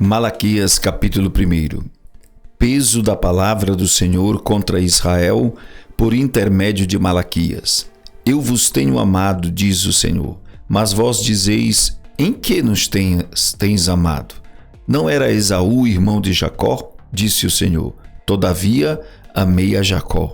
Malaquias capítulo 1. Peso da palavra do Senhor contra Israel por intermédio de Malaquias. Eu vos tenho amado, diz o Senhor, mas vós dizeis, em que nos tens amado? Não era Esaú irmão de Jacó? Disse o Senhor. Todavia amei a Jacó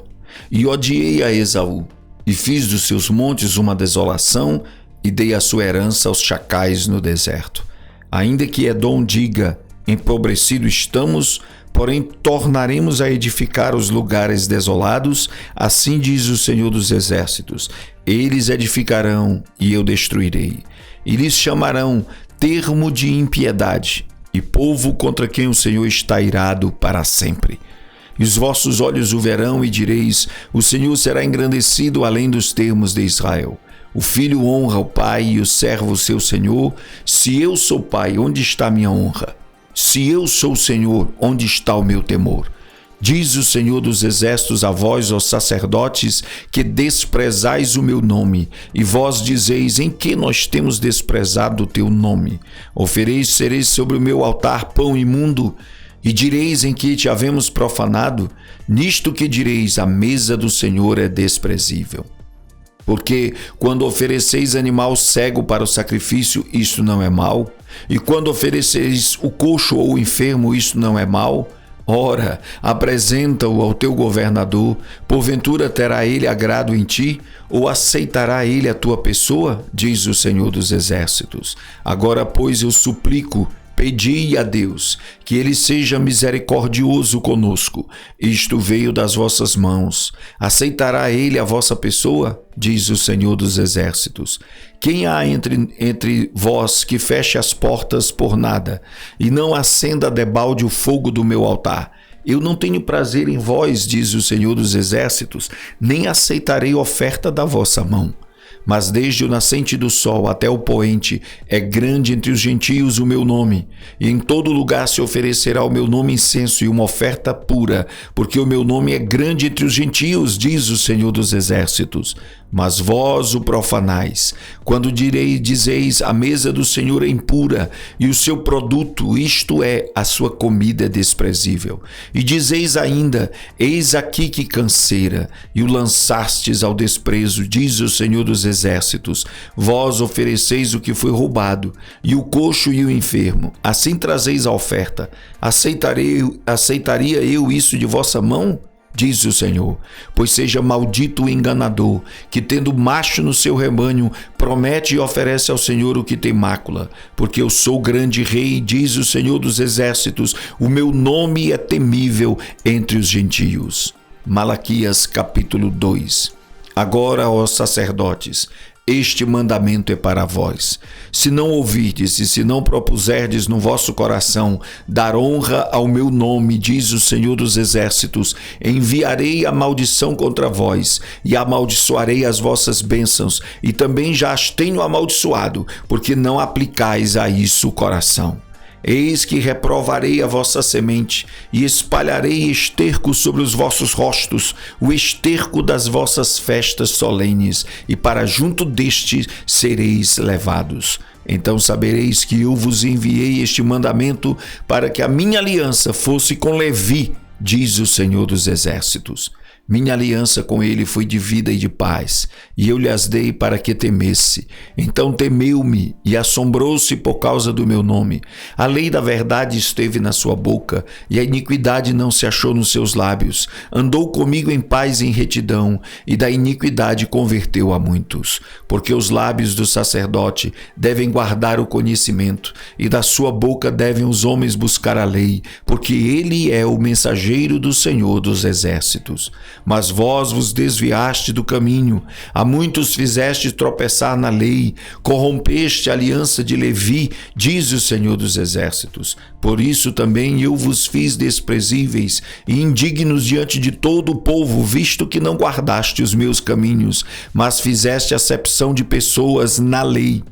e odiei a Esaú, e fiz dos seus montes uma desolação e dei a sua herança aos chacais no deserto. Ainda que Edom diga, empobrecido estamos, porém tornaremos a edificar os lugares desolados, assim diz o Senhor dos Exércitos. Eles edificarão e eu destruirei, e lhes chamarão termo de impiedade, e povo contra quem o Senhor está irado para sempre. E os vossos olhos o verão e direis, o Senhor será engrandecido além dos termos de Israel. O filho honra o pai e o servo o seu senhor. Se eu sou pai, onde está minha honra? Se eu sou o Senhor, onde está o meu temor? Diz o Senhor dos Exércitos a vós, ó sacerdotes, que desprezais o meu nome, e vós dizeis, em que nós temos desprezado o teu nome? Oferecereis sobre o meu altar pão imundo, e direis, em que te havemos profanado? Nisto que direis, a mesa do Senhor é desprezível. Porque quando ofereceis animal cego para o sacrifício, isto não é mal? E quando ofereceis o coxo ou o enfermo, isto não é mal? Ora, apresenta-o ao teu governador, porventura terá ele agrado em ti? Ou aceitará ele a tua pessoa? Diz o Senhor dos Exércitos. Agora, pois, eu suplico, pedi a Deus, que ele seja misericordioso conosco. Isto veio das vossas mãos. Aceitará ele a vossa pessoa? Diz o Senhor dos Exércitos. Quem há entre vós que feche as portas por nada, e não acenda debalde o fogo do meu altar? Eu não tenho prazer em vós, diz o Senhor dos Exércitos, nem aceitarei oferta da vossa mão. Mas desde o nascente do sol até o poente é grande entre os gentios o meu nome, e em todo lugar se oferecerá o meu nome incenso e uma oferta pura, porque o meu nome é grande entre os gentios, diz o Senhor dos Exércitos. Mas vós o profanais, quando dizeis a mesa do Senhor é impura, e o seu produto, isto é, a sua comida é desprezível. E dizeis ainda, eis aqui que canseira, e o lançastes ao desprezo, diz o Senhor dos Exércitos. Vós ofereceis o que foi roubado, e o coxo e o enfermo, assim trazeis a oferta. Aceitaria eu isso de vossa mão? Diz o Senhor, pois seja maldito o enganador, que tendo macho no seu rebanho, promete e oferece ao Senhor o que tem mácula. Porque eu sou grande rei, diz o Senhor dos Exércitos, o meu nome é temível entre os gentios. Malaquias capítulo 2. Agora, ó sacerdotes, este mandamento é para vós. Se não ouvirdes e se não propuserdes no vosso coração dar honra ao meu nome, diz o Senhor dos Exércitos, enviarei a maldição contra vós e amaldiçoarei as vossas bênçãos, e também já as tenho amaldiçoado, porque não aplicais a isso o coração. Eis que reprovarei a vossa semente e espalharei esterco sobre os vossos rostos, o esterco das vossas festas solenes, e para junto deste sereis levados. Então sabereis que eu vos enviei este mandamento para que a minha aliança fosse com Levi, diz o Senhor dos Exércitos. Minha aliança com ele foi de vida e de paz, e eu lhes dei para que temesse. Então temeu-me e assombrou-se por causa do meu nome. A lei da verdade esteve na sua boca, e a iniquidade não se achou nos seus lábios. Andou comigo em paz e em retidão, e da iniquidade converteu a muitos. Porque os lábios do sacerdote devem guardar o conhecimento, e da sua boca devem os homens buscar a lei, porque ele é o mensageiro do Senhor dos Exércitos. Mas vós vos desviaste do caminho, a muitos fizeste tropeçar na lei, corrompeste a aliança de Levi, diz o Senhor dos Exércitos. Por isso também eu vos fiz desprezíveis e indignos diante de todo o povo, visto que não guardaste os meus caminhos, mas fizeste acepção de pessoas na lei.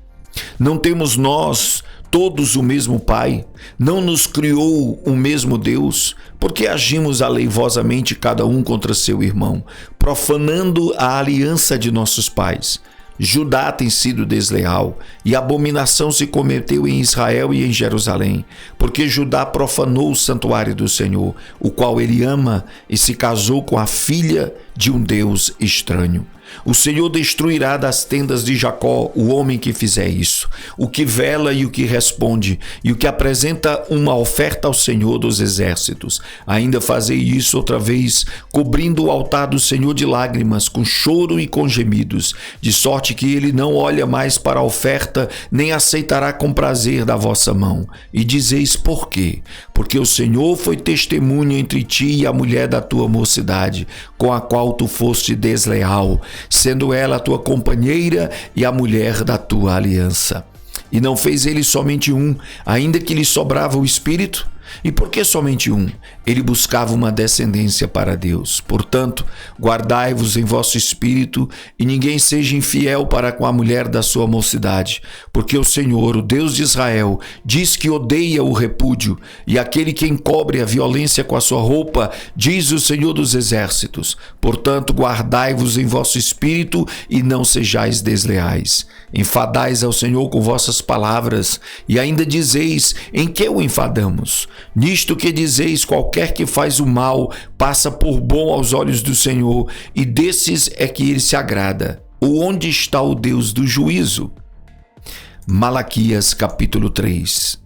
Não temos nós todos o mesmo Pai? Não nos criou o mesmo Deus? Por que agimos aleivosamente cada um contra seu irmão, profanando a aliança de nossos pais? Judá tem sido desleal, e abominação se cometeu em Israel e em Jerusalém, porque Judá profanou o santuário do Senhor, o qual ele ama, e se casou com a filha de um Deus estranho. O Senhor destruirá das tendas de Jacó o homem que fizer isso, o que vela e o que responde, e o que apresenta uma oferta ao Senhor dos exércitos. Ainda fazei isso outra vez, cobrindo o altar do Senhor de lágrimas, com choro e com gemidos, de sorte que ele não olha mais para a oferta, nem aceitará com prazer da vossa mão. E dizeis por quê? Porque o Senhor foi testemunha entre ti e a mulher da tua mocidade, com a qual tu foste desleal, sendo ela a tua companheira e a mulher da tua aliança. E não fez ele somente um, ainda que lhe sobrava o espírito? E por que somente um? Ele buscava uma descendência para Deus. Portanto, guardai-vos em vosso espírito, e ninguém seja infiel para com a mulher da sua mocidade, porque o Senhor, o Deus de Israel, diz que odeia o repúdio, e aquele que encobre a violência com a sua roupa, diz o Senhor dos exércitos. Portanto, guardai-vos em vosso espírito, e não sejais desleais. Enfadais ao Senhor com vossas palavras, e ainda dizeis: em que o enfadamos? Nisto que dizeis: qualquer que faz o mal passa por bom aos olhos do Senhor, e desses é que ele se agrada. Ou onde está o Deus do juízo? Malaquias capítulo 3.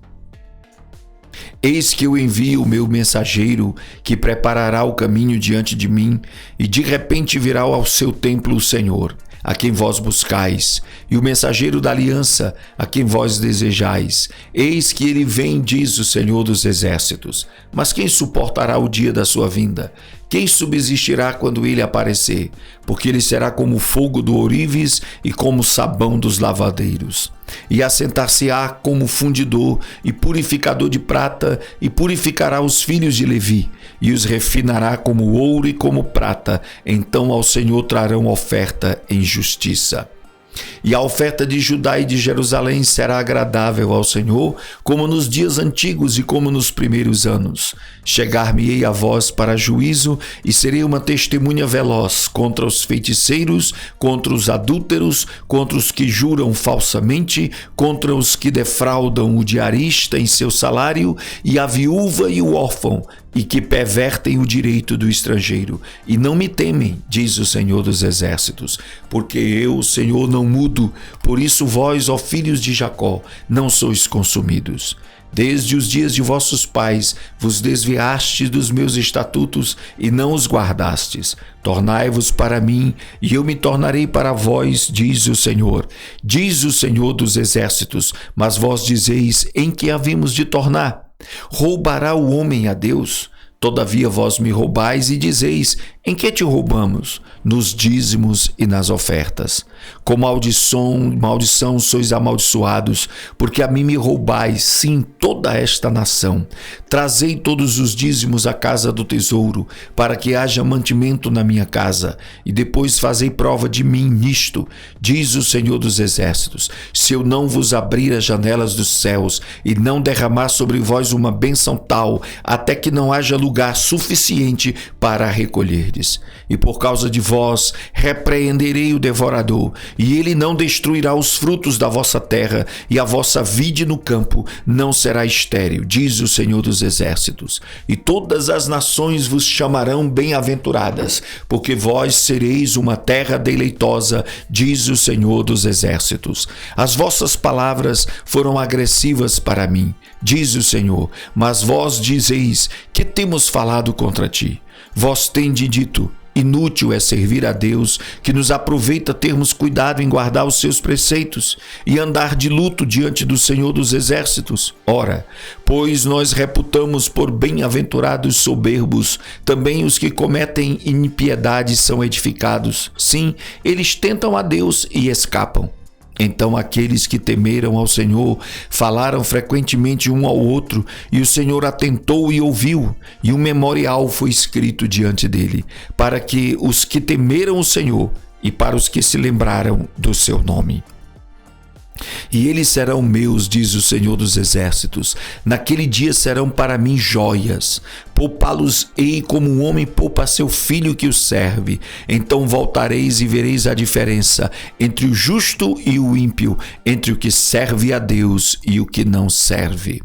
Eis que eu envio o meu mensageiro, que preparará o caminho diante de mim, e de repente virá ao seu templo o Senhor, a quem vós buscais, e o mensageiro da aliança, a quem vós desejais. Eis que ele vem, diz o Senhor dos exércitos. Mas quem suportará o dia da sua vinda? Quem subsistirá quando ele aparecer? Porque ele será como o fogo do ourives e como o sabão dos lavadeiros. E assentar-se-á como fundidor e purificador de prata, e purificará os filhos de Levi, e os refinará como ouro e como prata. Então ao Senhor trarão oferta em justiça. E a oferta de Judá e de Jerusalém será agradável ao Senhor, como nos dias antigos e como nos primeiros anos. Chegar-me-ei a vós para juízo, e serei uma testemunha veloz contra os feiticeiros, contra os adúlteros, contra os que juram falsamente, contra os que defraudam o diarista em seu salário, e a viúva e o órfão, e que pervertem o direito do estrangeiro. E não me temem, diz o Senhor dos exércitos, porque eu, o Senhor, não mudo. Por isso vós, ó filhos de Jacó, não sois consumidos. Desde os dias de vossos pais vos desviastes dos meus estatutos e não os guardastes. Tornai-vos para mim, e eu me tornarei para vós, diz o Senhor. Diz o Senhor dos exércitos, mas vós dizeis: em que havemos de tornar? Roubará o homem a Deus? Todavia vós me roubais e dizeis: em que te roubamos? Nos dízimos e nas ofertas. Com maldição sois amaldiçoados, porque a mim me roubais, sim, toda esta nação. Trazei todos os dízimos à casa do tesouro, para que haja mantimento na minha casa, e depois fazei prova de mim nisto, diz o Senhor dos exércitos: se eu não vos abrir as janelas dos céus, e não derramar sobre vós uma bênção tal, até que não haja lugar suficiente para recolherdes. E por causa de vós repreenderei o devorador, e ele não destruirá os frutos da vossa terra, e a vossa vide no campo não será estéril, diz o Senhor dos exércitos. E todas as nações vos chamarão bem-aventuradas, porque vós sereis uma terra deleitosa, diz o Senhor dos exércitos. As vossas palavras foram agressivas para mim, diz o Senhor, mas vós dizeis: que temos falado contra ti? Vós tendes dito: inútil é servir a Deus, que nos aproveita termos cuidado em guardar os seus preceitos e andar de luto diante do Senhor dos exércitos. Ora, pois nós reputamos por bem-aventurados soberbos, também os que cometem impiedade são edificados. Sim, eles tentam a Deus e escapam. Então aqueles que temeram ao Senhor falaram frequentemente um ao outro, e o Senhor atentou e ouviu, e um memorial foi escrito diante dele, para que os que temeram o Senhor e para os que se lembraram do seu nome. E eles serão meus, diz o Senhor dos Exércitos. Naquele dia serão para mim joias. Poupá-los-ei como um homem poupa seu filho que o serve. Então voltareis e vereis a diferença entre o justo e o ímpio, entre o que serve a Deus e o que não serve.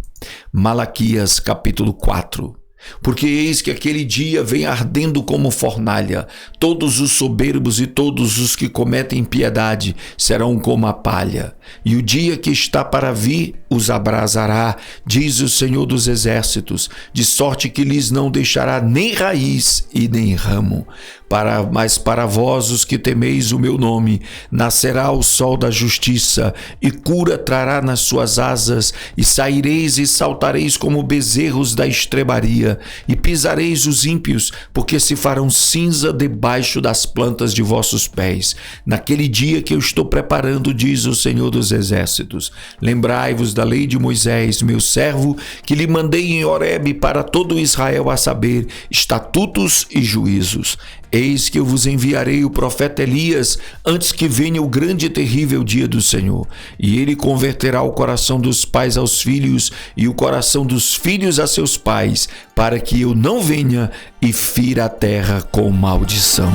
Malaquias capítulo 4. Porque eis que aquele dia vem ardendo como fornalha, todos os soberbos e todos os que cometem impiedade serão como a palha, e o dia que está para vir os abrasará, diz o Senhor dos Exércitos, de sorte que lhes não deixará nem raiz e nem ramo. Mas para vós, os que temeis o meu nome, nascerá o sol da justiça, e cura trará nas suas asas, e saireis e saltareis como bezerros da estrebaria, e pisareis os ímpios, porque se farão cinza debaixo das plantas de vossos pés. Naquele dia que eu estou preparando, diz o Senhor dos Exércitos. Lembrai-vos da lei de Moisés, meu servo, que lhe mandei em Horebe para todo Israel, a saber, estatutos e juízos. Eis que eu vos enviarei o profeta Elias antes que venha o grande e terrível dia do Senhor. E ele converterá o coração dos pais aos filhos e o coração dos filhos a seus pais, para que eu não venha e fira a terra com maldição.